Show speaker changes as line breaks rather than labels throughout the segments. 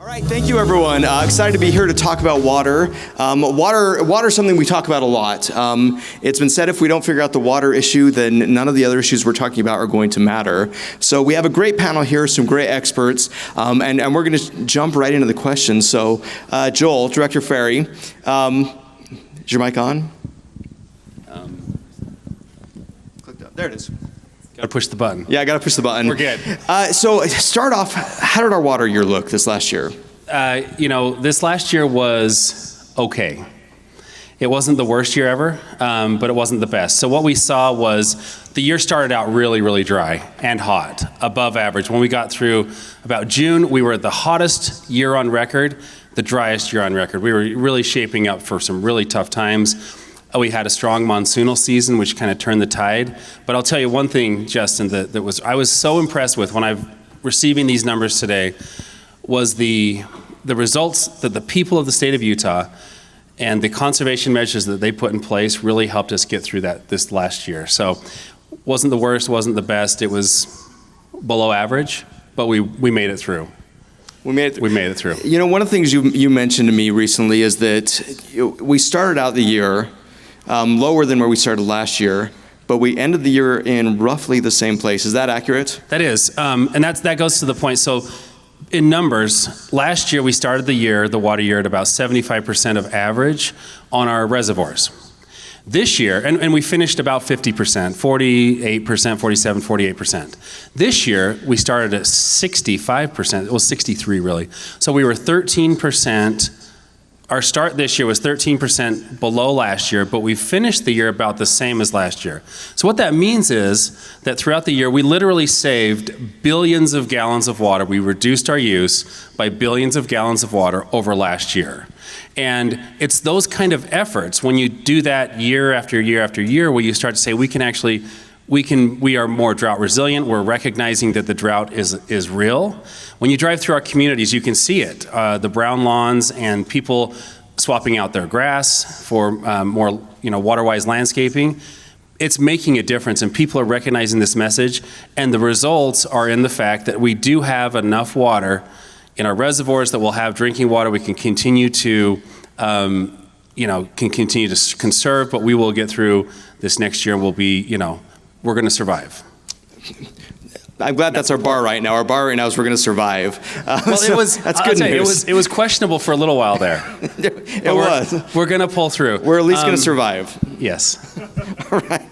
All right, thank you, everyone. Excited to be here to talk about water. Water is something we talk about a lot. It's been said if we don't figure out the water issue, then none of the other issues we're talking about are going to matter. So we have a great panel here, some great experts, and we're going to jump right into the questions. So, Joel, Director Ferry, is your mic on? There it is.
Got to push the button.
Yeah, I got to push the button.
We're good.
So start off, how did our water year look this last year?
This last year was okay. It wasn't the worst year ever, but it wasn't the best. So what we saw was the year started out really, really dry and hot, above average. When we got through about June, we were at the hottest year on record, the driest year on record. We were really shaping up for some really tough times. We had a strong monsoonal season, which kind of turned the tide. But I'll tell you one thing, Justin, I was so impressed with when I'm receiving these numbers today was the results that the people of the state of Utah and the conservation measures that they put in place really helped us get through this last year. So wasn't the worst, wasn't the best. It was below average, but we made it through. We made it through.
You know, one of the things you mentioned to me recently is that we started out the year lower than where we started last year, but we ended the year in roughly the same place. Is that accurate?
That is, and that goes to the point. So in numbers, last year we started the water year at about 75% of average on our reservoirs. This year, and we finished about 50%, 48%, 47, 48%. This year, we started at 65%, it was 63 really. So we were 13%. Our start this year was 13% below last year, but we finished the year about the same as last year. So what that means is that throughout the year, we literally saved billions of gallons of water. We reduced our use by billions of gallons of water over last year. And it's those kind of efforts, when you do that year after year after year, where you start to say we are more drought resilient. We're recognizing that the drought is real. When you drive through our communities, you can see it. The brown lawns and people swapping out their grass for more, water-wise landscaping. It's making a difference, and people are recognizing this message. And the results are in the fact that we do have enough water in our reservoirs that we'll have drinking water. We can continue to, conserve, but we will get through this next year. We'll be, we're going to survive.
I'm glad that's our bar right now. Our bar right now is we're going to survive. That's good news.
It was questionable for a little while there.
It was.
We're going to pull through.
We're at least going to survive.
Yes.
All right.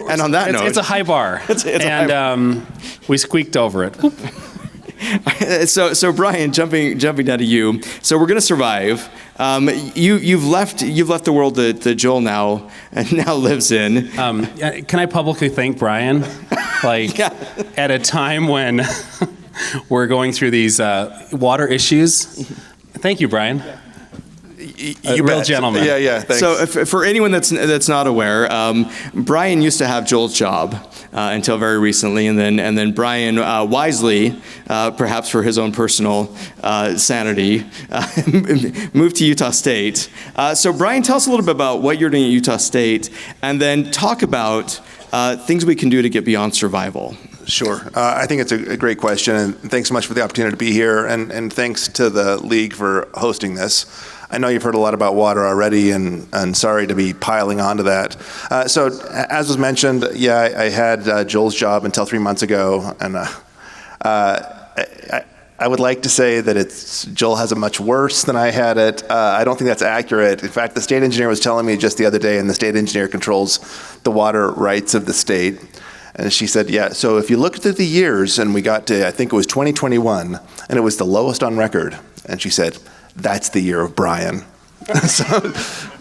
And on that note,
it's a high bar. We squeaked over it.
So Brian, jumping down to you. So we're going to survive. You've left the world that Joel now lives in.
Can I publicly thank Brian? At a time when we're going through these water issues. Thank you, Brian.
You
real gentleman.
Yeah. Thanks. So for anyone that's not aware, Brian used to have Joel's job until very recently, and then Brian wisely, perhaps for his own personal sanity, moved to Utah State. So Brian, tell us a little bit about what you're doing at Utah State, and then talk about things we can do to get beyond survival.
Sure. I think it's a great question, and thanks so much for the opportunity to be here, and thanks to the League for hosting this. I know you've heard a lot about water already, and sorry to be piling onto that. So, as was mentioned, I had Joel's job until 3 months ago, and I would like to say that Joel has it much worse than I had it. I don't think that's accurate. In fact, the state engineer was telling me just the other day, and the state engineer controls the water rights of the state. And she said, so if you look through the years, and we got to, I think it was 2021, and it was the lowest on record. And she said, that's the year of Brian.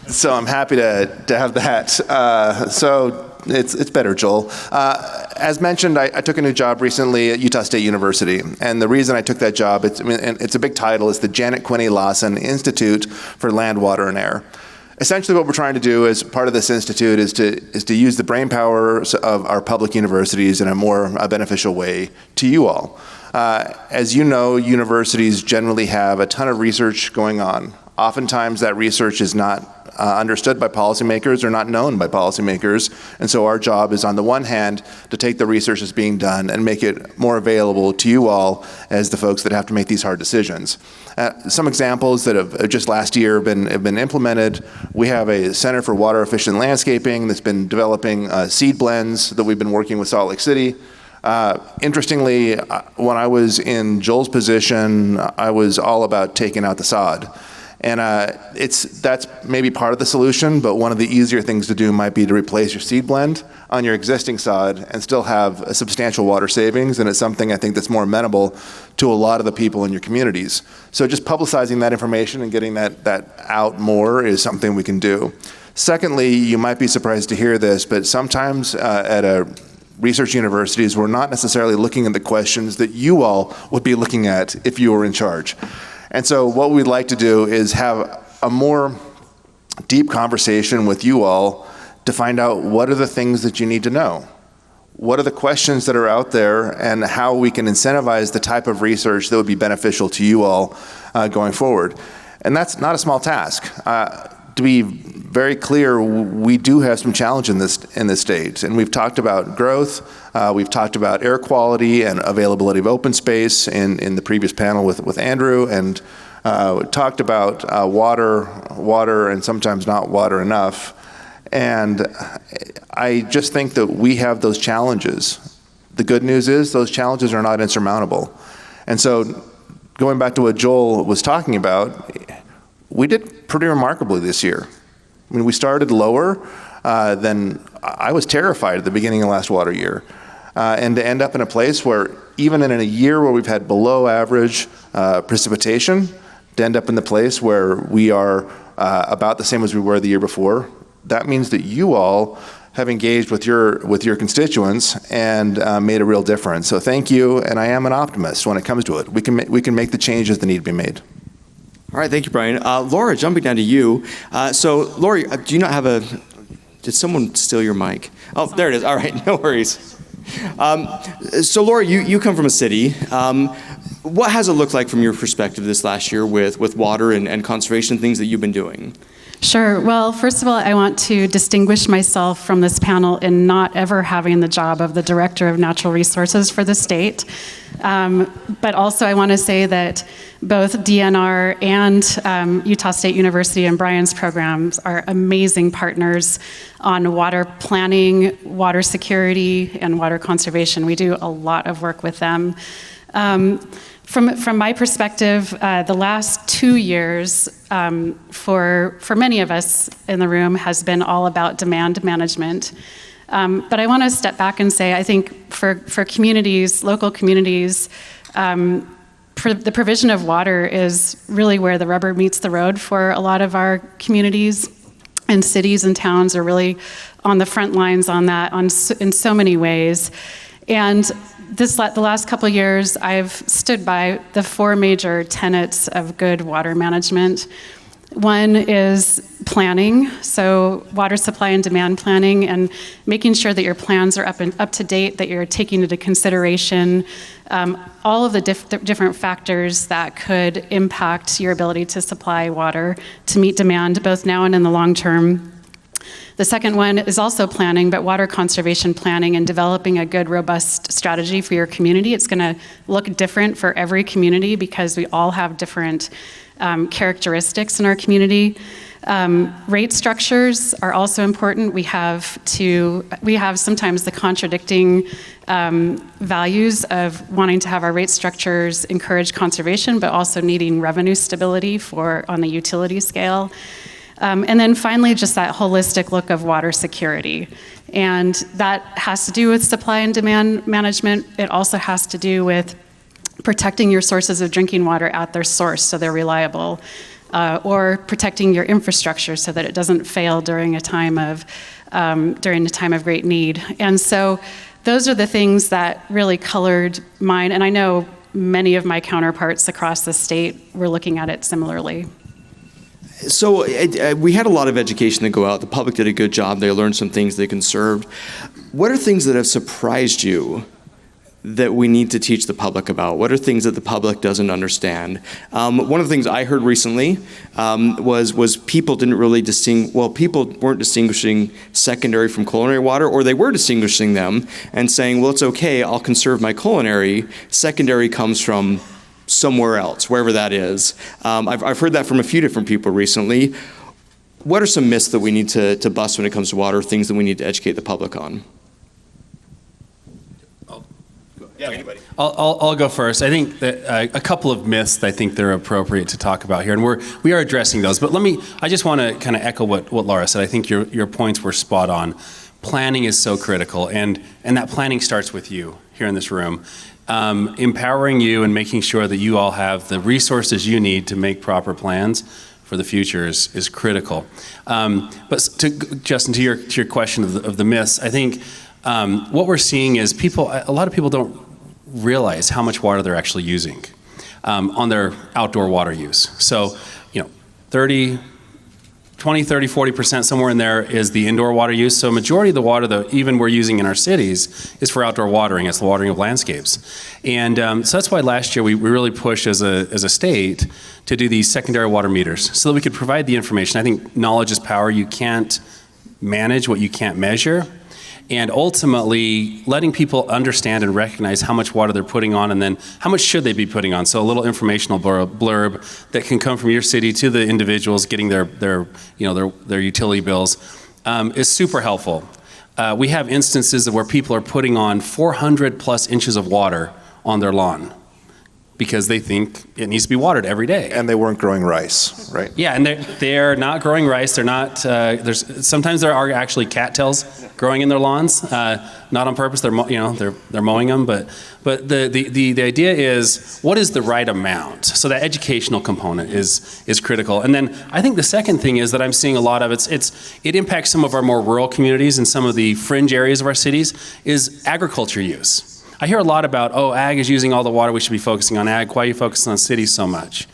so I'm happy to have that. So it's better, Joel. As mentioned, I took a new job recently at Utah State University. And the reason I took that job, it's a big title, it's the Janet Quinney Lawson Institute for Land, Water, and Air. Essentially what we're trying to do as part of this institute is to use the brain power of our public universities in a more beneficial way to you all. As you know, universities generally have a ton of research going on. Oftentimes that research is not understood by policymakers or not known by policymakers. And so our job is, on the one hand, to take the research that's being done and make it more available to you all as the folks that have to make these hard decisions. Some examples that have just last year have been implemented. We have a Center for Water Efficient Landscaping that's been developing seed blends that we've been working with Salt Lake City. Interestingly, when I was in Joel's position, I was all about taking out the sod. And that's maybe part of the solution, but one of the easier things to do might be to replace your seed blend on your existing sod and still have a substantial water savings, and it's something I think that's more amenable to a lot of the people in your communities. So just publicizing that information and getting that out more is something we can do. Secondly, you might be surprised to hear this, but sometimes at research universities, we're not necessarily looking at the questions that you all would be looking at if you were in charge. And so what we'd like to do is have a more deep conversation with you all to find out what are the things that you need to know. What are the questions that are out there, and how we can incentivize the type of research that would be beneficial to you all going forward. And that's not a small task. To be very clear, we do have some challenge in this state, and we've talked about growth, we've talked about air quality and availability of open space in the previous panel with Andrew, and we talked about water and sometimes not water enough. And I just think that we have those challenges. The good news is those challenges are not insurmountable. And so going back to what Joel was talking about, we did pretty remarkably this year. I mean, we started lower than I was terrified at the beginning of last water year. And to end up in a place where, even in a year where we've had below average precipitation, to end up in the place where we are about the same as we were the year before, that means that you all have engaged with your constituents and made a real difference. So thank you, and I am an optimist when it comes to it. We can make the changes that need to be made.
All right, thank you, Brian. Laura, jumping down to you. So, Laura, do you not have did someone steal your mic? Oh, there it is. All right, no worries. So, Laura, you come from a city. What has it looked like from your perspective this last year with water and conservation, things that you've been doing?
Sure. Well, first of all, I want to distinguish myself from this panel in not ever having the job of the Director of Natural Resources for the state. But also I want to say that both DNR and Utah State University and Brian's programs are amazing partners on water planning, water security, and water conservation. We do a lot of work with them. From my perspective, the last 2 years for many of us in the room has been all about demand management. But I want to step back and say, I think for communities, local communities, the provision of water is really where the rubber meets the road for a lot of our communities, and cities and towns are really on the front lines on that in so many ways. And the last couple of years, I've stood by the 4 major tenets of good water management. One is planning, so water supply and demand planning, and making sure that your plans are up to date, that you're taking into consideration all of the different factors that could impact your ability to supply water to meet demand, both now and in the long term. The second one is also planning, but water conservation planning and developing a good, robust strategy for your community. It's going to look different for every community because we all have different characteristics in our community. Rate structures are also important. We have sometimes the contradicting values of wanting to have our rate structures encourage conservation, but also needing revenue stability on the utility scale. And then finally, just that holistic look of water security. And that has to do with supply and demand management. It also has to do with protecting your sources of drinking water at their source so they're reliable, or protecting your infrastructure so that it doesn't fail during a time of great need. And so those are the things that really colored mine. And I know many of my counterparts across the state were looking at it similarly.
So we had a lot of education that go out. The public did a good job. They learned some things they conserved. What are things that have surprised you that we need to teach the public about? What are things that the public doesn't understand? One of the things I heard recently was people didn't really people weren't distinguishing secondary from culinary water, or they were distinguishing them and saying, well, it's okay, I'll conserve my culinary. Secondary comes from somewhere else, wherever that is. I've heard that from a few different people recently. What are some myths that we need to bust when it comes to water, things that we need to educate the public on? Yeah, anybody.
I'll go first. I think that a couple of myths that I think they're appropriate to talk about here, and we are addressing those. But I just want to kind of echo what Laura said. I think your points were spot on. Planning is so critical, and that planning starts with you here in this room. Empowering you and making sure that you all have the resources you need to make proper plans for the future is critical. But Justin, to your question of the myths, I think what we're seeing is a lot of people don't realize how much water they're actually using on their outdoor water use. So, 20, 30, 40%, somewhere in there is the indoor water use. So majority of the water that even we're using in our cities is for outdoor watering. It's the watering of landscapes. And so that's why last year we really pushed as a state to do these secondary water meters so that we could provide the information. I think knowledge is power. You can't manage what you can't measure. And ultimately, letting people understand and recognize how much water they're putting on, and then how much should they be putting on. So a little informational blurb that can come from your city to the individuals getting their utility bills is super helpful. We have instances of where people are putting on 400 plus inches of water on their lawn because they think it needs to be watered every day.
And they weren't growing rice, right?
Yeah, and they're not growing rice. They're not. Sometimes there are actually cattails growing in their lawns, not on purpose. They're mowing them, but the idea is, what is the right amount? So that educational component is critical. And then I think the second thing is that I'm seeing a lot of it impacts some of our more rural communities and some of the fringe areas of our cities is agriculture use. I hear a lot about, ag is using all the water, we should be focusing on ag. Why are you focusing on cities so much?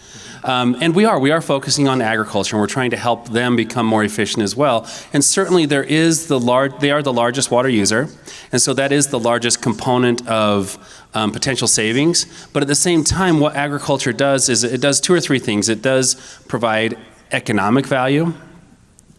And we are focusing on agriculture, and we're trying to help them become more efficient as well. And certainly they are the largest water user, and so that is the largest component of potential savings. But at the same time, what agriculture does is it does two or three things. It does provide economic value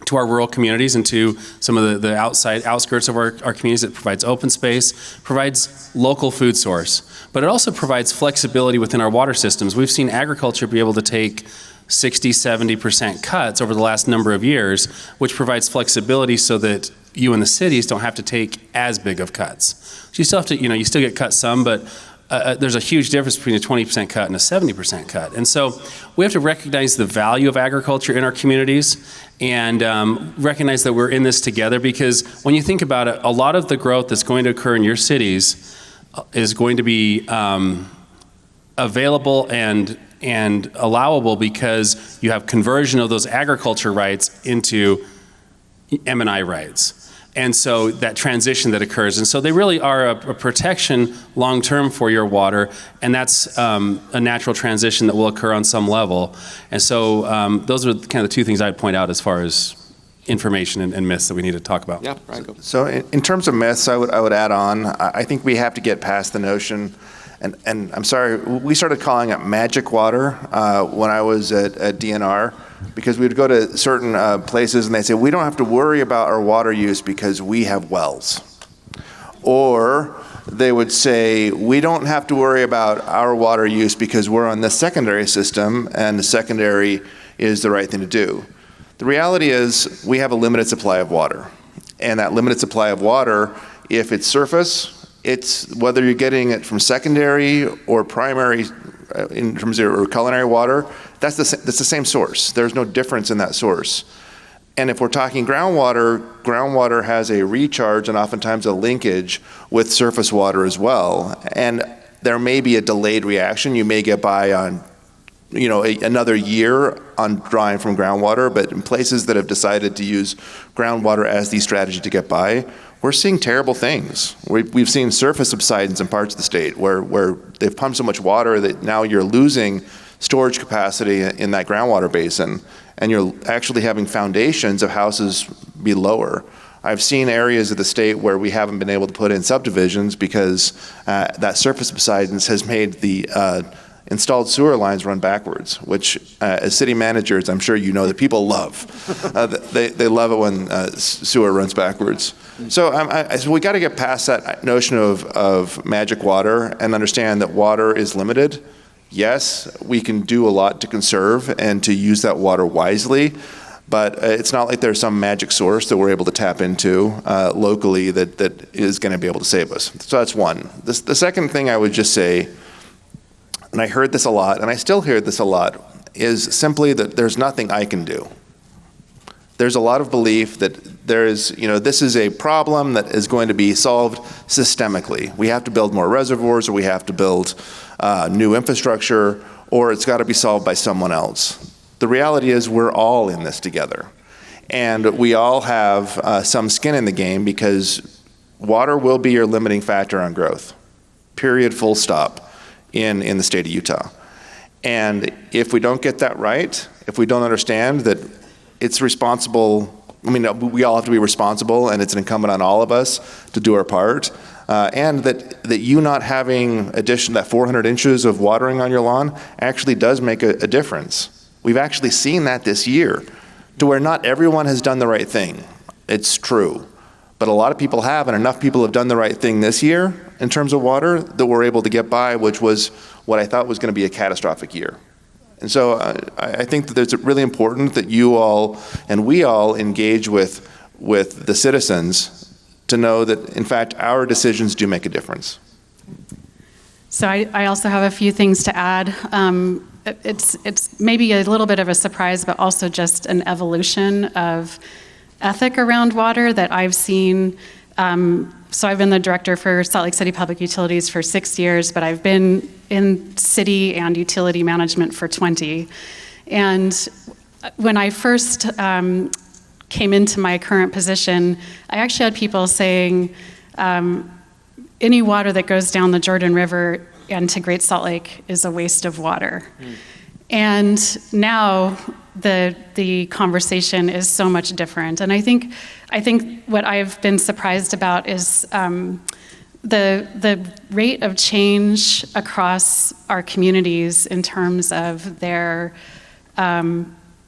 to our rural communities and to some of the outskirts of our communities. It provides open space, provides local food source, but it also provides flexibility within our water systems. We've seen agriculture be able to take 60, 70% cuts over the last number of years, which provides flexibility so that you in the cities don't have to take as big of cuts. So you still have to, you still get cut some, but there's a huge difference between a 20% cut and a 70% cut. And so we have to recognize the value of agriculture in our communities and recognize that we're in this together, because when you think about it, a lot of the growth that's going to occur in your cities is going to be available and allowable because you have conversion of those agriculture rights into M&I rights. And so that transition that occurs. And so they really are a protection long-term for your water, and that's a natural transition that will occur on some level. And so those are kind of the two things I'd point out as far as information and myths that we need to talk about.
Yeah, Brian, go.
So in terms of myths, I would add on, I think we have to get past the notion, and I'm sorry, we started calling it magic water when I was at DNR, because we would go to certain places and they'd say, we don't have to worry about our water use because we have wells. Or they would say, we don't have to worry about our water use because we're on the secondary system and the secondary is the right thing to do. The reality is we have a limited supply of water. And that limited supply of water, if it's surface, it's whether you're getting it from secondary or primary in terms of culinary water, that's the same source. There's no difference in that source. And if we're talking groundwater has a recharge and oftentimes a linkage with surface water as well. And there may be a delayed reaction. You may get by on another year on drawing from groundwater, but in places that have decided to use groundwater as the strategy to get by, we're seeing terrible things. We've seen surface subsidence in parts of the state where they've pumped so much water that now you're losing storage capacity in that groundwater basin, and you're actually having foundations of houses be lower. I've seen areas of the state where we haven't been able to put in subdivisions because that surface subsidence has made the installed sewer lines run backwards, which as city managers, I'm sure you know that people love. They love it when sewer runs backwards. So we got to get past that notion of magic water and understand that water is limited. Yes, we can do a lot to conserve and to use that water wisely, but it's not like there's some magic source that we're able to tap into locally that is going to be able to save us. So that's one. The second thing I would just say, and I heard this a lot, and I still hear this a lot, is simply that there's nothing I can do. There's a lot of belief that this is a problem that is going to be solved systemically. We have to build more reservoirs, or we have to build new infrastructure, or it's got to be solved by someone else. The reality is we're all in this together. And we all have some skin in the game because water will be your limiting factor on growth. Period, full stop, in the state of Utah. And if we don't get that right, if we don't understand that it's responsible, we all have to be responsible, and it's an incumbent on all of us to do our part, and that you not having that 400 inches of watering on your lawn actually does make a difference. We've actually seen that this year, to where not everyone has done the right thing. It's true. But a lot of people have, and enough people have done the right thing this year in terms of water that we're able to get by, which was what I thought was going to be a catastrophic year. And so I think that it's really important that you all and we all engage with the citizens to know that, in fact, our decisions do make a difference.
So I also have a few things to add. It's maybe a little bit of a surprise, but also just an evolution of ethic around water that I've seen. So I've been the director for Salt Lake City Public Utilities for 6 years, but I've been in city and utility management for 20. And when I first came into my current position, I actually had people saying, any water that goes down the Jordan River and to Great Salt Lake is a waste of water. And now the conversation is so much different. And I think what I've been surprised about is the rate of change across our communities in terms of their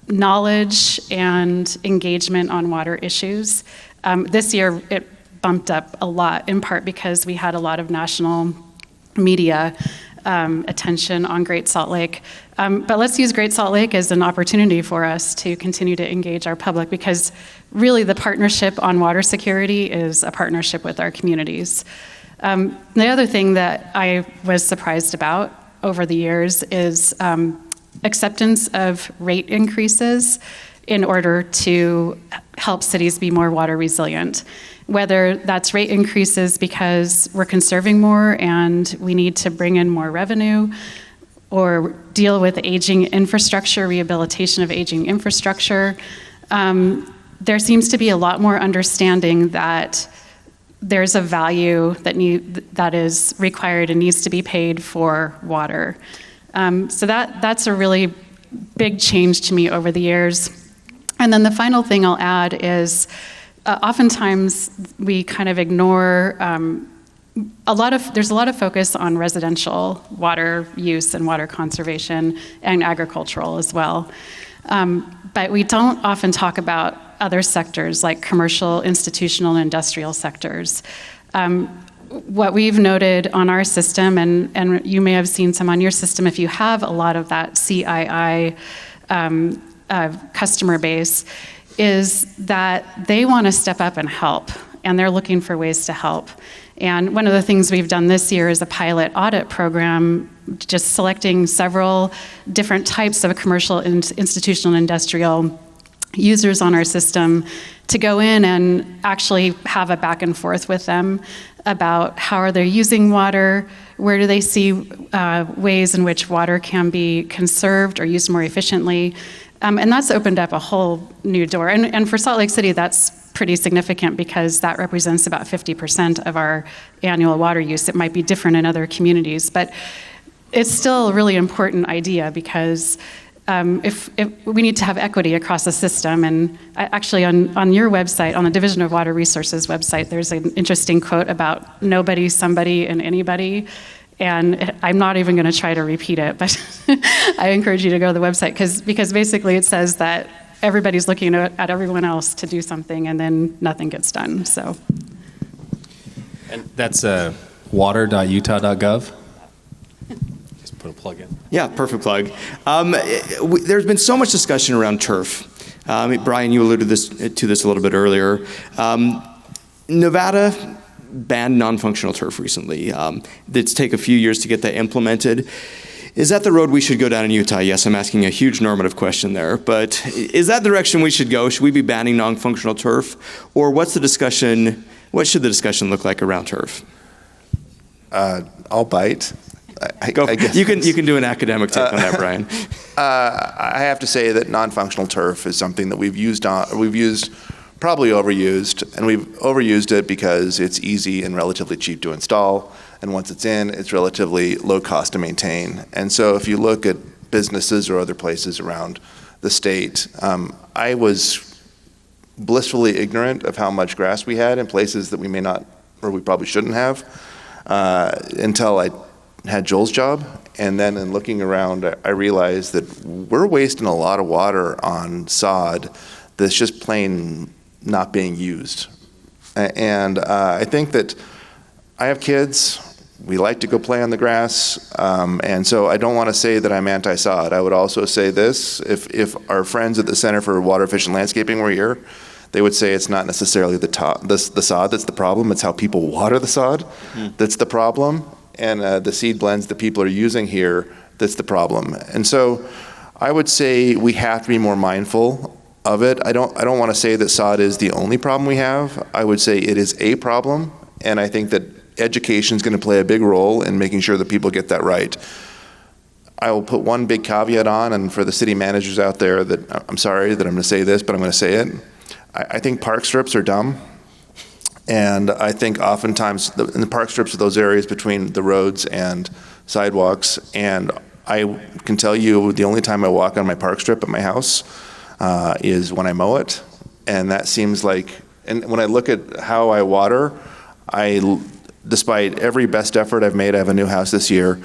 knowledge and engagement on water issues. This year it bumped up a lot, in part because we had a lot of national media attention on Great Salt Lake. But let's use Great Salt Lake as an opportunity for us to continue to engage our public, because really the partnership on water security is a partnership with our communities. The other thing that I was surprised about over the years is acceptance of rate increases in order to help cities be more water resilient. Whether that's rate increases because we're conserving more and we need to bring in more revenue, or deal with aging infrastructure, rehabilitation of aging infrastructure. There seems to be a lot more understanding that there's a value that is required and needs to be paid for water. So that's a really big change to me over the years. And then the final thing I'll add is oftentimes we kind of ignore there's a lot of focus on residential water use and water conservation, and agricultural as well. But we don't often talk about other sectors like commercial, institutional, and industrial sectors. What we've noted on our system, and you may have seen some on your system if you have a lot of that CII customer base, is that they want to step up and help, and they're looking for ways to help. And one of the things we've done this year is a pilot audit program, just selecting several different types of commercial, institutional, and industrial users on our system to go in and actually have a back and forth with them about how are they using water, where do they see ways in which water can be conserved or used more efficiently. And that's opened up a whole new door. And for Salt Lake City, that's pretty significant because that represents about 50% of our annual water use. It might be different in other communities, but it's still a really important idea because if we need to have equity across the system. And actually, on your website, on the Division of Water Resources website, there's an interesting quote about nobody, somebody, and anybody. And I'm not even going to try to repeat it, but I encourage you to go to the website because basically it says that everybody's looking at everyone else to do something, and then nothing gets done. So.
And that's water.utah.gov. Just put a plug in.
Yeah, perfect plug. There's been so much discussion around turf. Brian, you alluded to this a little bit earlier. Nevada banned non-functional turf recently. It's take a few years to get that implemented. Is that the road we should go down in Utah? Yes, I'm asking a huge normative question there, but is that the direction we should go? Should we be banning non-functional turf? Or what should the discussion look like around turf?
I'll bite. I guess
You can do an academic take on that, Brian.
I have to say that non-functional turf is something that we've probably overused, and we've overused it because it's easy and relatively cheap to install, and once it's in, it's relatively low cost to maintain. And so if you look at businesses or other places around the state, I was blissfully ignorant of how much grass we had in places that we may not, or we probably shouldn't have, until I had Joel's job. And then in looking around, I realized that we're wasting a lot of water on sod that's just plain not being used. And I think that I have kids. We like to go play on the grass. And so I don't want to say that I'm anti-sod. I would also say this, if our friends at the Center for Water Efficient Landscaping were here, they would say it's not necessarily the sod that's the problem, it's how people water the sod that's the problem, and the seed blends that people are using here that's the problem. And so I would say we have to be more mindful of it. I don't want to say that sod is the only problem we have. I would say it is a problem, and I think that education is going to play a big role in making sure that people get that right. I will put one big caveat on, and for the city managers out there, that I'm sorry that I'm going to say this, but I'm going to say it. I think park strips are dumb, and I think oftentimes in the park strips are those areas between the roads and sidewalks, and I can tell you the only time I walk on my park strip at my house is when I mow it, and that seems like, and when I look at how I water, despite every best effort I've made, I have a new house this year,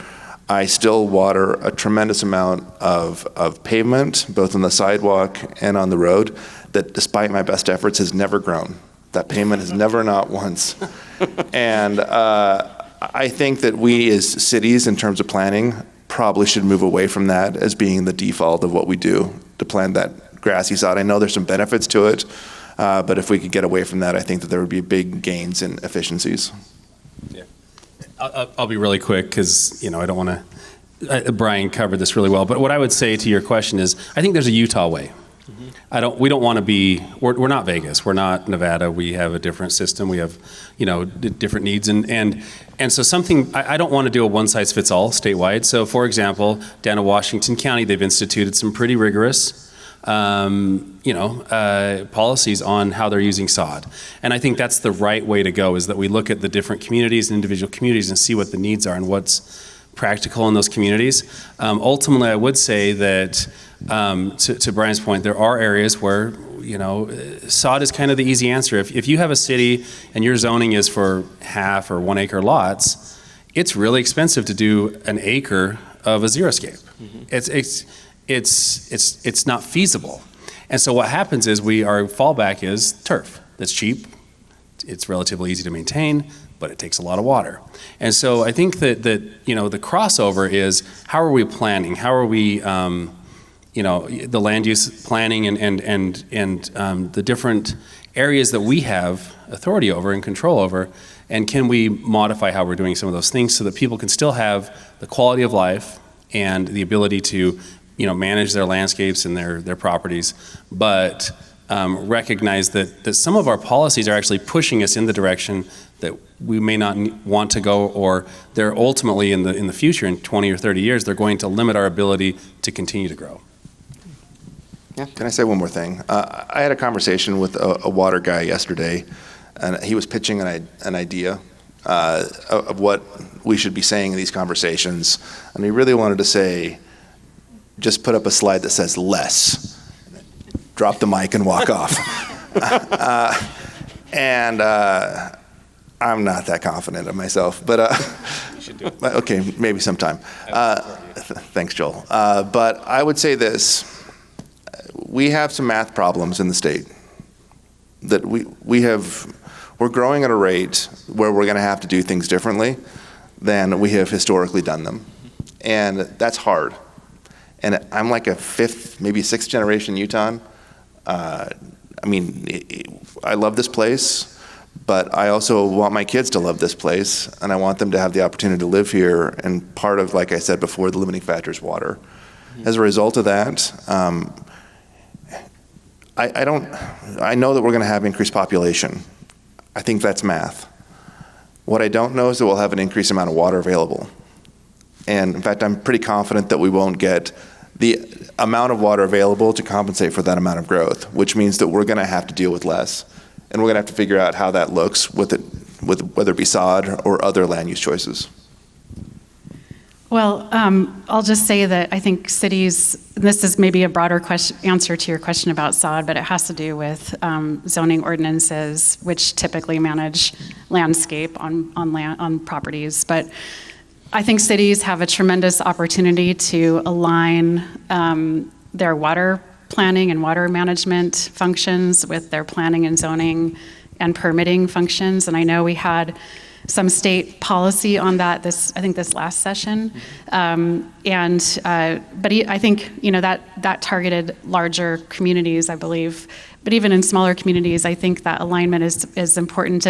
I still water a tremendous amount of pavement, both on the sidewalk and on the road, that despite my best efforts has never grown. That pavement has never, not once. And I think that we as cities, in terms of planning, probably should move away from that as being the default of what we do to plant that grassy sod. I know there's some benefits to it, but if we could get away from that, I think that there would be big gains in efficiencies.
Yeah. I'll be really quick because, I don't want to, Brian covered this really well, but what I would say to your question is, I think there's a Utah way. We don't want to be, we're not Vegas, we're not Nevada, we have a different system, we have, different needs, and so I don't want to do a one-size-fits-all statewide. So for example, down in Washington County, they've instituted some pretty rigorous policies on how they're using sod. And I think that's the right way to go, is that we look at the different communities and individual communities and see what the needs are and what's practical in those communities. Ultimately, I would say that, to Brian's point, there are areas where, sod is kind of the easy answer. If you have a city and your zoning is for half or 1 acre lots, it's really expensive to do an acre of a xeriscape. It's not feasible. And so what happens is our fallback is turf. That's cheap, it's relatively easy to maintain, but it takes a lot of water. And so I think that the crossover is, how are we planning? How are we, the land use planning and the different areas that we have authority over and control over, and can we modify how we're doing some of those things so that people can still have the quality of life and the ability to manage their landscapes and their properties, but recognize that some of our policies are actually pushing us in the direction that we may not want to go, or they're ultimately in the future, in 20 or 30 years, they're going to limit our ability to continue to grow.
Yeah. Can I say one more thing? I had a conversation with a water guy yesterday, and he was pitching an idea of what we should be saying in these conversations, and he really wanted to say, just put up a slide that says less. Drop the mic and walk off. I'm not that confident of myself, but okay, maybe sometime. Thanks, Joel. But I would say this: we have some math problems in the state that we're growing at a rate where we're going to have to do things differently than we have historically done them, and that's hard. And I'm like a fifth, maybe sixth generation Utahn. I love this place, but I also want my kids to love this place, and I want them to have the opportunity to live here. And part of, like I said before, the limiting factor is water. As a result of that, I know that we're going to have increased population. I think that's math. What I don't know is that we'll have an increased amount of water available. And in fact, I'm pretty confident that we won't get the amount of water available to compensate for that amount of growth, which means that we're going to have to deal with less. And we're going to have to figure out how that looks with whether it be sod or other land use choices.
Well, I'll just say that I think cities, this is maybe a broader answer to your question about sod, but it has to do with zoning ordinances, which typically manage landscape on properties. But I think cities have a tremendous opportunity to align their water planning and water management functions with their planning and zoning and permitting functions. And I know we had some state policy on that I think this last session. But I think, that targeted larger communities, I believe. But even in smaller communities, I think that alignment is important.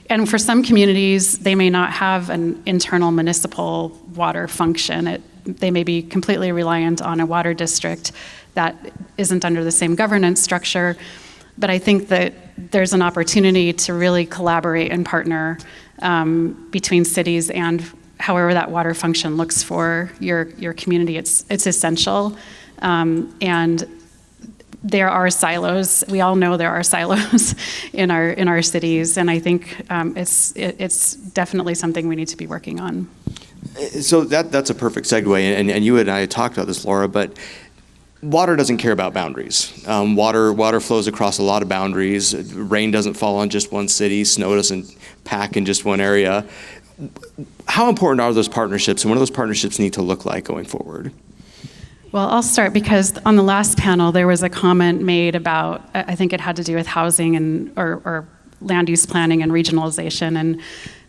And for some communities, they may not have an internal municipal water function. They may be completely reliant on a water district that isn't under the same governance structure. But I think that there's an opportunity to really collaborate and partner between cities and however that water function looks for your community. It's essential. And there are silos. We all know there are silos in our cities, and I think it's definitely something we need to be working on.
So that's a perfect segue, and you and I talked about this, Laura, but water doesn't care about boundaries. Water flows across a lot of boundaries. Rain doesn't fall on just one city. Snow doesn't pack in just one area. How important are those partnerships, and what do those partnerships need to look like going forward?
Well, I'll start because on the last panel, there was a comment made about, I think it had to do with housing or land use planning and regionalization. And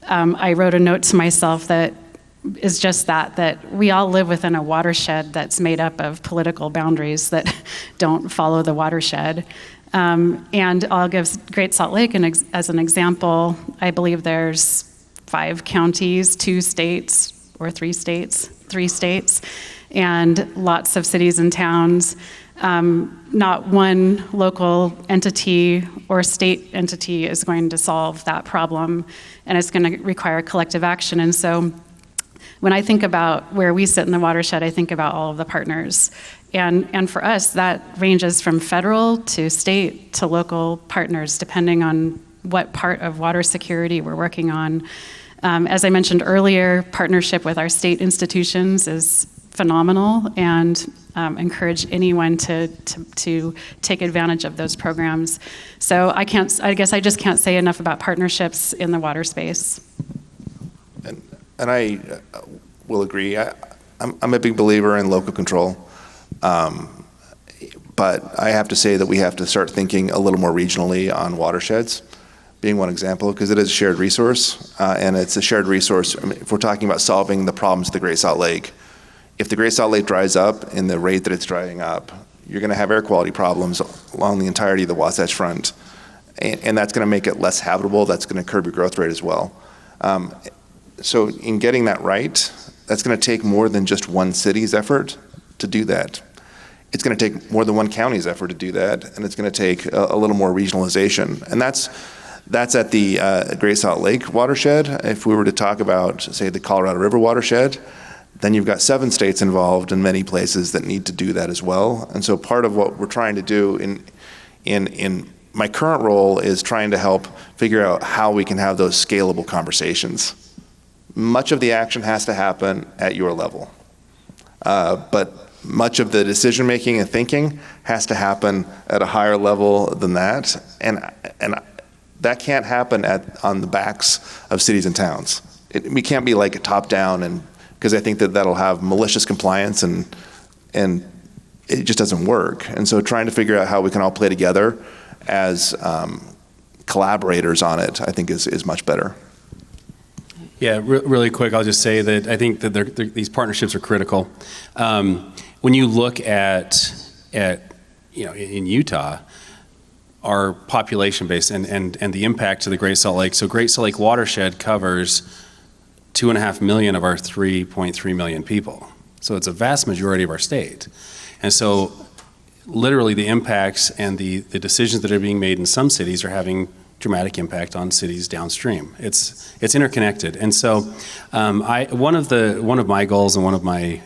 I wrote a note to myself that is just that we all live within a watershed that's made up of political boundaries that don't follow the watershed. And I'll give Great Salt Lake as an example. I believe there's 5 counties, 2 states, or 3 states, and lots of cities and towns. Not one local entity or state entity is going to solve that problem, and it's going to require collective action. And so when I think about where we sit in the watershed, I think about all of the partners. And for us, that ranges from federal to state to local partners, depending on what part of water security we're working on. As I mentioned earlier, partnership with our state institutions is phenomenal, and encourage anyone to take advantage of those programs. So I guess I just can't say enough about partnerships in the water space.
And I will agree. I'm a big believer in local control. But I have to say that we have to start thinking a little more regionally on watersheds, being one example, because it is a shared resource. And it's a shared resource. I mean, if we're talking about solving the problems of the Great Salt Lake, if the Great Salt Lake dries up in the rate that it's drying up, you're going to have air quality problems along the entirety of the Wasatch Front. And that's going to make it less habitable. That's going to curb your growth rate as well. So in getting that right, that's going to take more than just one city's effort to do that. It's going to take more than one county's effort to do that, and it's going to take a little more regionalization. And that's at the Great Salt Lake watershed. If we were to talk about, say, the Colorado River watershed, then you've got 7 states involved in many places that need to do that as well. And so part of what we're trying to do in my current role is trying to help figure out how we can have those scalable conversations. Much of the action has to happen at your level. But much of the decision-making and thinking has to happen at a higher level than that. And that can't happen on the backs of cities and towns. We can't be like a top-down, and because I think that that'll have malicious compliance, and it just doesn't work. And so trying to figure out how we can all play together as collaborators on it, I think is much better.
Yeah, really quick, I'll just say that I think that these partnerships are critical. When you look at in Utah, our population base and the impact to the Great Salt Lake. So Great Salt Lake watershed covers 2.5 million of our 3.3 million people. So it's a vast majority of our state. And so literally the impacts and the decisions that are being made in some cities are having dramatic impact on cities downstream. It's interconnected. And so one of my goals and one of my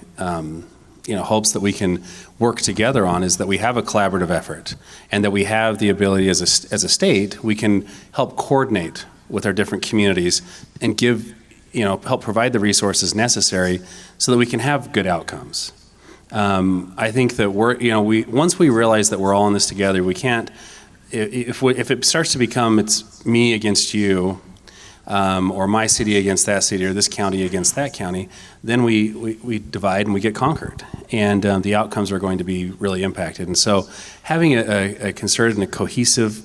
hopes that we can work together on is that we have a collaborative effort, and that we have the ability as a state, we can help coordinate with our different communities and help provide the resources necessary so that we can have good outcomes. I think that once we realize that we're all in this together, we can't. If it starts to become it's me against you, or my city against that city, or this county against that county, then we divide and we get conquered, and the outcomes are going to be really impacted. And so having a concerted and a cohesive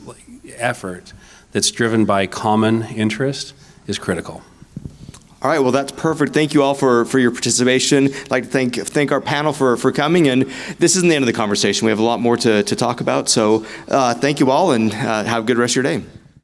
effort that's driven by common interest is critical.
All right, well, that's perfect. Thank you all for your participation. I'd like to thank our panel for coming, and this isn't the end of the conversation. We have a lot more to talk about, so thank you all, and have a good rest of your day.